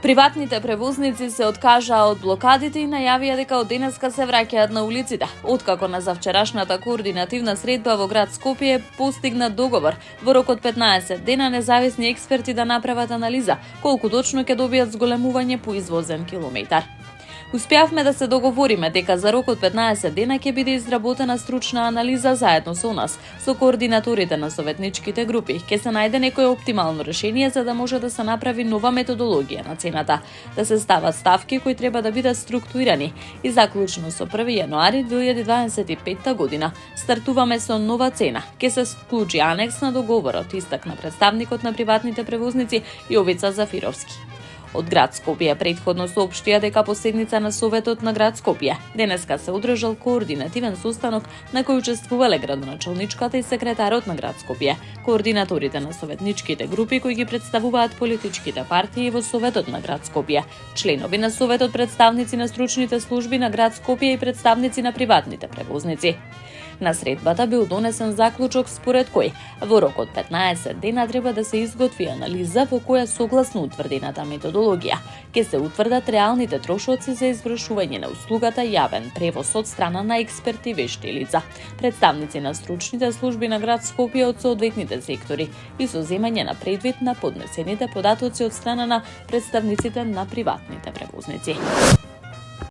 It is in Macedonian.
Приватните превозници се откажаа од блокадите и најавија дека од денеска се враќаат на улиците. Откако на завчерашната координативна средба во град Скопје постигнат договор во рок од 15 дена независни експерти да направат анализа колку точно ќе добијат зголемување по извозен километар. Успеавме да се договориме дека за рок од 15 дена ќе биде изработена стручна анализа заедно со нас, со координаторите на советничките групи. Ќе се најде некое оптимално решение за да може да се направи нова методологија на цената, да се стават ставки кои треба да бидат структурирани и заклучно со 1 јануари 2025 година стартуваме со нова цена. Ќе се склучи анекс на договорот, истакна представникот на приватните превозници Јовица Зафировски. Од град Скопје претходно соопштија дека по седница на Советот на град Скопје денеска се одржал координативен состанок на кој учествувале градоначалничката и секретарот на град Скопје, координаторите на советничките групи кои ги представуваат политичките партии во Советот на град Скопје, членови на Советот, представници на стручните служби на град Скопје и представници на приватните превозници. На средбата бил донесен заклучок според кој во рок од 15 дена треба да се изготви анализа во која согласно утврдената методологија ќе се утврдат реалните трошоци за извршување на услугата јавен превоз од страна на експерти вешти лица, представници на стручните служби на град Скопје од соодветните сектори и со земање на предвид на поднесените податоци од страна на представниците на приватните превозници.